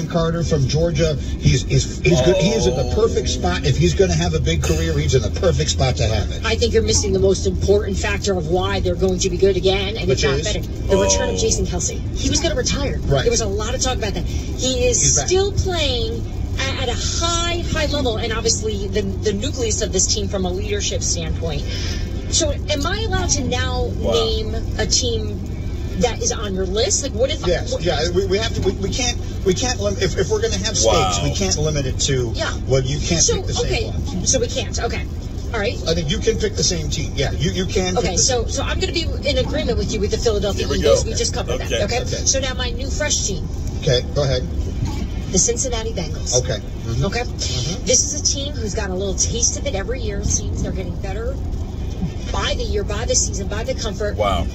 Carter from Georgia, he's good. He is in the perfect spot. If he's going to have a big career, he's in the perfect spot to have it. I think you're missing the most important factor of why they're going to be good again, and Which if not is? better, the return of Jason Kelce. He was going to retire. Right. There was a lot of talk about that. He's still playing at a high level, and obviously the nucleus of this team from a leadership standpoint. So, am I allowed to now name a team that is on your list? Like, what if? Yes, we have to. We can't limit. If we're going to have stakes, we can't limit it to. Well, you can't pick the same one. So we can't. Okay. All right. I think you can pick the same team. Yeah, you can. Okay, so I'm going to be in agreement with you with the Philadelphia Eagles. We just covered that. Okay. So now my new fresh team. Okay, go ahead. The Cincinnati Bengals. Okay. Okay. This is a team who's got a little taste of it every year. It seems they're getting better by the year, by the season, by the comfort. Wow.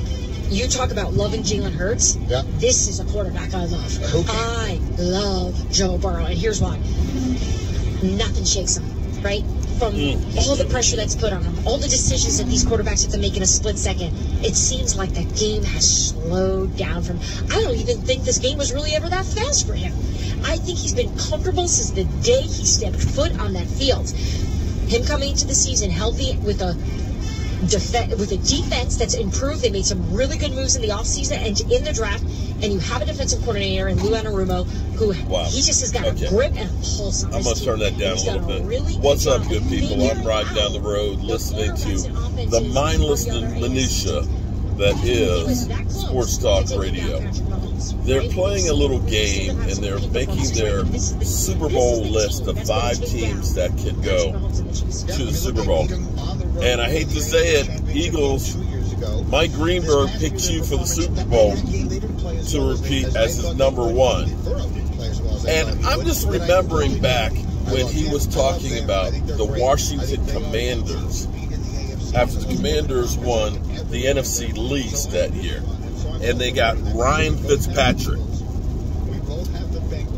You talk about loving Jalen Hurts. Yeah. This is a quarterback I love. Okay. I love Joe Burrow, and here's why. Nothing shakes him, right? From all the pressure that's put on him, all the decisions that these quarterbacks have to make in a split second, it seems like that game has slowed down from. I don't even think this game was really ever that fast for him. I think he's been comfortable since the day he stepped foot on that field. Him coming into the season healthy with a defense that's improved. They made some really good moves in the offseason and in the draft. And you have a defensive coordinator in Lou Anarumo who he just has got a grip and a pulse on this I'm going to turn that down a little bit. What's up, good people? I'm riding down the road listening to the mindless minutia that is Sports Talk Radio. They're playing a little game, and they're making their Super Bowl list of 5 teams that can go to the Super Bowl. And I hate to say it, Eagles, Mike Greenberg picked you for the Super Bowl to repeat as his number 1. And I'm just remembering back when he was talking about the Washington Commanders after the Commanders won the NFC least that year. And they got Ryan Fitzpatrick.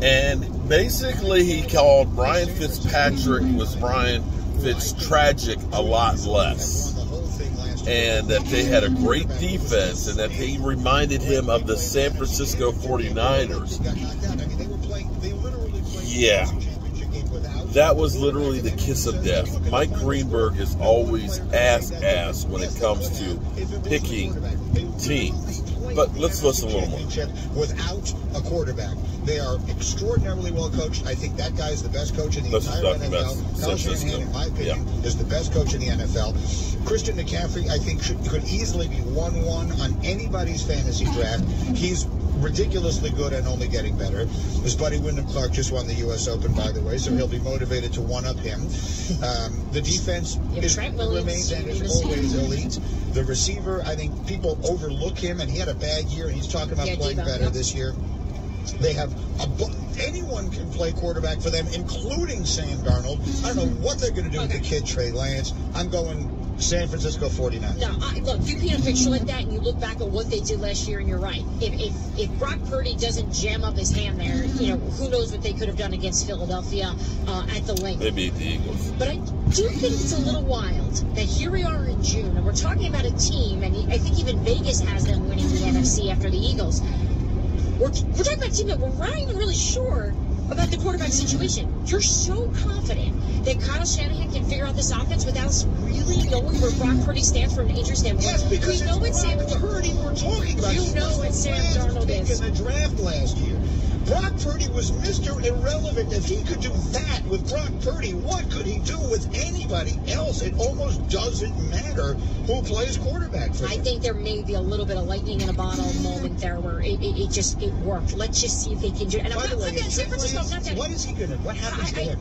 And basically he called Ryan Fitzpatrick was Ryan Fitztragic a lot less. And that they had a great defense and that he reminded him of the San Francisco 49ers. Yeah. That was literally the kiss of death. Mike Greenberg is always ass when it comes to picking teams. But let's listen a little more. Without a quarterback, they are extraordinarily well coached. I think that guy is the best coach in the entire NFL. Kyle Shanahan, in my opinion, is the best coach in the NFL. Christian McCaffrey, I think, could easily be 1-1 on anybody's fantasy draft. He's ridiculously good and only getting better. His buddy Wyndham Clark just won the U.S. Open, by the way, so he'll be motivated to one-up him. The defense remains and is always elite. The receiver, I think people overlook him, and he had a bad year, and he's talking about playing better this year. They have anyone can play quarterback for them, including Sam Darnold. I don't know what they're going to do with the kid Trey Lance. I'm going San Francisco 49ers. No, look, you paint a picture like that and you look back at what they did last year, and you're right. If Brock Purdy doesn't jam up his hand there, who knows what they could have done against Philadelphia at the Lincoln. They beat the Eagles. But I do think it's a little wild that here we are in June, and we're talking about a team, and I think even Vegas has them winning the NFC after the Eagles. We're talking about a team that we're not even really sure about the quarterback situation. You're so confident that Kyle Shanahan can figure out this offense without us really knowing where Brock Purdy stands from an injury standpoint. Yes, because we know it's Sam Purdy we're talking about. You know what Sam Darnold is. In the draft last year, Brock Purdy was Mr. Irrelevant. If he could do that with Brock Purdy, what could he do with anybody else? It almost doesn't matter who plays quarterback for him. I think there may be a little bit of lightning in a bottle moment there where it worked. Let's just see if they can do it. And by the way, what is he going to? What happens to him?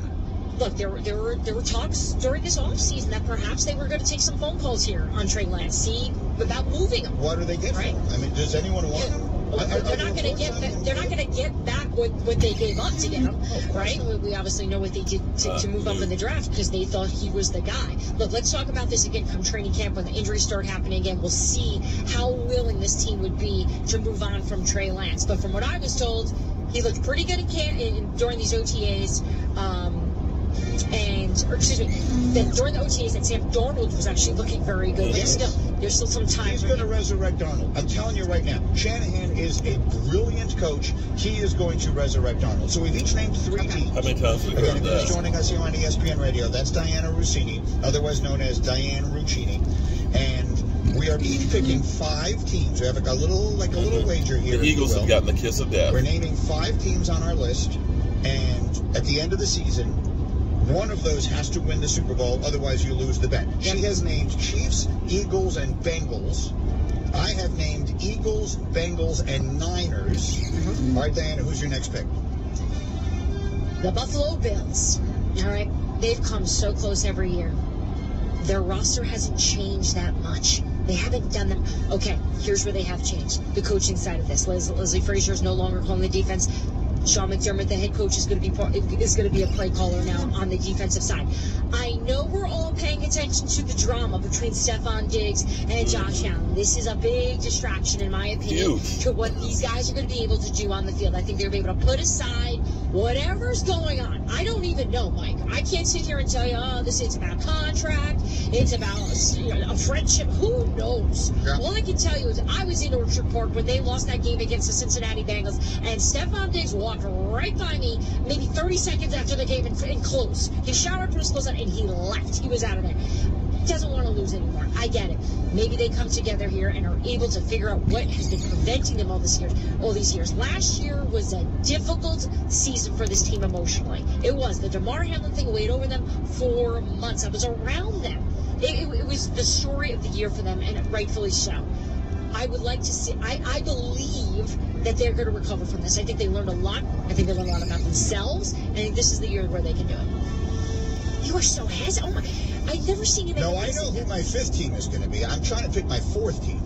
Look, there were talks during this offseason that perhaps they were going to take some phone calls here on Trey Lance, see about moving him. What do they get for him? I mean, does anyone want him? They're not going to get back what they gave up to get him, right? We obviously know what they did to move up in the draft because they thought he was the guy. Look, let's talk about this again come training camp when the injuries start happening again. We'll see how willing this team would be to move on from Trey Lance. But from what I was told, he looked pretty good during these OTAs. During the OTAs, that Sam Darnold was actually looking very good. But still, There's still some time. He's going to resurrect Darnold. I'm telling you right now. Shanahan is a brilliant coach. He is going to resurrect Darnold. So we've each named 3 teams. How many times have we heard that? Who's joining us here on ESPN Radio? That's Diana Ruccini, otherwise known as Diane Ruccini. And we are each picking 5 teams. We have a little wager here. The Eagles have gotten the kiss of death. We're naming 5 teams on our list. And at the end of the season, one of those has to win the Super Bowl, otherwise you lose the bet. She has named Chiefs, Eagles, and Bengals. I have named Eagles, Bengals, and Niners. All right, Diana, who's your next pick? The Buffalo Bills. All right, they've come so close every year. Their roster hasn't changed that much. They haven't done them. Okay, here's where they have changed. The coaching side of this. Leslie Frazier is no longer calling the defense. Sean McDermott, the head coach, is going to be a play caller now on the defensive side. I know we're all paying attention to the drama between Stephon Diggs and Josh Allen. This is a big distraction, in my opinion, to what these guys are going to be able to do on the field. I think they're going to be able to put aside whatever's going on. I don't even know, Mike. I can't sit here and tell you, it's about contract, it's about a friendship. Who knows? Yeah. All I can tell you is I was in Orchard Park when they lost that game against the Cincinnati Bengals, and Stephon Diggs walked right by me maybe 30 seconds after the game in close. He shouted to his close out and he left. He was out of there. Doesn't want to lose anymore. I get it. Maybe they come together here and are able to figure out what has been preventing them all these years. Last year was a difficult season for this team emotionally. It was. The Damar Hamlin thing weighed over them for months. I was around them. It was the story of the year for them, and rightfully so. I would like to see, I believe that they're going to recover from this. I think they learned a lot. I think they learned a lot about themselves. And I think this is the year where they can do it. You are so hesitant. Oh my, I've never seen you. No, I know who my 5th team is going to be. I'm trying to pick my 4th team.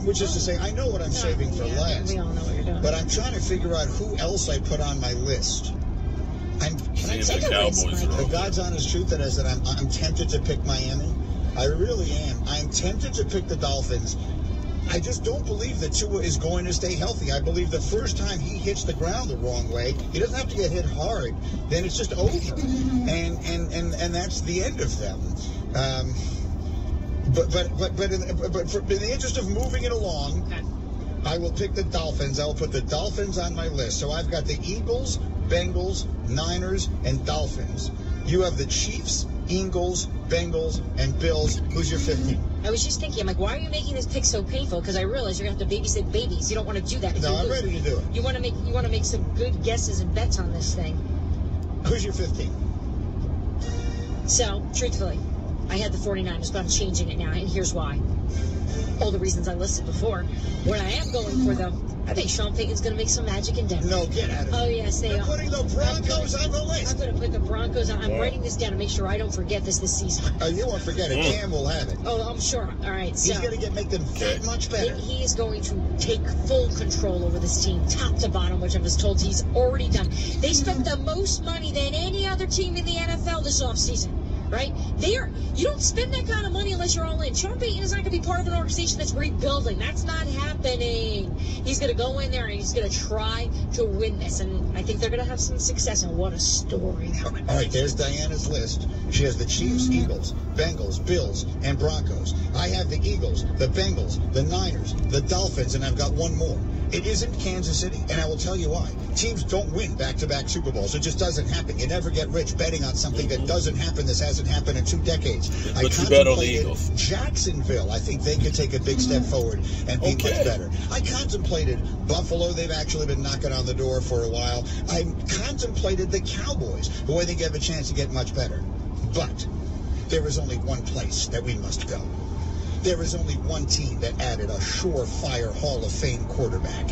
Which is to say, I know what I'm saving for last. We all know what you're doing. But I'm trying to figure out who else I put on my list. The God's honest truth is that I'm tempted to pick Miami. I really am. I'm tempted to pick the Dolphins. I just don't believe that Tua is going to stay healthy. I believe the first time he hits the ground the wrong way, he doesn't have to get hit hard. Then it's just over, and that's the end of them. But in the interest of moving it along, I will pick the Dolphins. I will put the Dolphins on my list. So I've got the Eagles, Bengals, Niners, and Dolphins. You have the Chiefs, Eagles, Bengals, and Bills. Who's your 5th team? I was just thinking, I'm like, why are you making this pick so painful? Because I realize you're going to have to babysit babies. You don't want to do that. No, I'm ready to do it. You want to make some good guesses and bets on this thing. Who's your 5th team? So, truthfully, I had the 49ers, but I'm changing it now, and here's why. All the reasons I listed before. What I am going for, though, I think Sean Payton's going to make some magic in Denver. No, get out of here. Oh, yes, they are. Putting the Broncos on the list. I'm going to put the Broncos on. I'm writing this down to make sure I don't forget this season. You won't forget it. Cam will have it. Oh, I'm sure. All right. So he's going to make them that much better. He is going to take full control over this team, top to bottom, which I was told he's already done. They spent the most money than any other team in the NFL this offseason. Right? You don't spend that kind of money unless you're all in. Sean Payton is not going to be part of an organization that's rebuilding. That's not happening. He's going to go in there and he's going to try to win this. And I think they're going to have some success. And what a story. All right, there's Diana's list. She has the Chiefs, Eagles, Bengals, Bills, and Broncos. I have the Eagles, the Bengals, the Niners, the Dolphins, and I've got one more. It isn't Kansas City, and I will tell you why. Teams don't win back-to-back Super Bowls. It just doesn't happen. You never get rich betting on something that doesn't happen. This hasn't happened in 2 decades. But you bet on the Eagles. Jacksonville. I think they could take a big step forward and be much better. I contemplated Buffalo. They've actually been knocking on the door for a while. I contemplated the Cowboys, who I think have a chance to get much better. But there is only one place that we must go. There is only one team that added a surefire Hall of Fame quarterback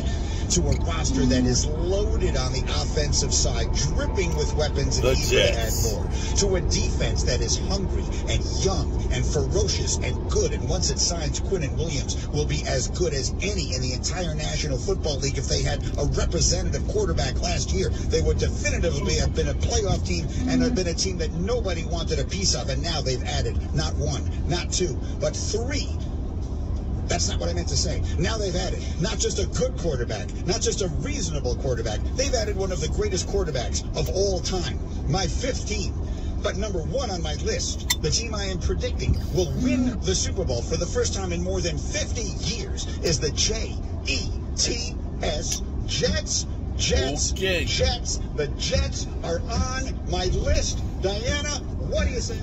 to a roster that is loaded on the offensive side, dripping with weapons and eager to add more. To a defense that is hungry and young and ferocious and good. And once it signs Quinnen Williams, will be as good as any in the entire National Football League. If they had a representative quarterback last year, they would definitively have been a playoff team and have been a team that nobody wanted a piece of. And now they've added not 1, not 2, but 3. That's not what I meant to say. Now they've added not just a good quarterback, not just a reasonable quarterback. They've added one of the greatest quarterbacks of all time. My 5th team, But number one on my list, the team I am predicting will win the Super Bowl for the first time in more than 50 years, is the Jets. Jets. Okay. Jets. The Jets are on my list. Diana, what do you say?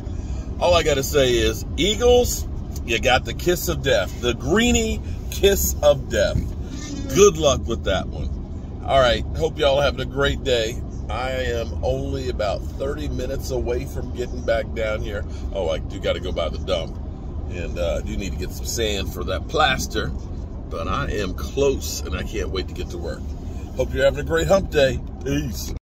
All I got to say is, Eagles, you got the kiss of death. The greeny kiss of death. Good luck with that one. All right. Hope y'all having a great day. I am only about 30 minutes away from getting back down here. Oh, I do got to go by the dump. And I do need to get some sand for that plaster. But I am close, and I can't wait to get to work. Hope you're having a great hump day. Peace.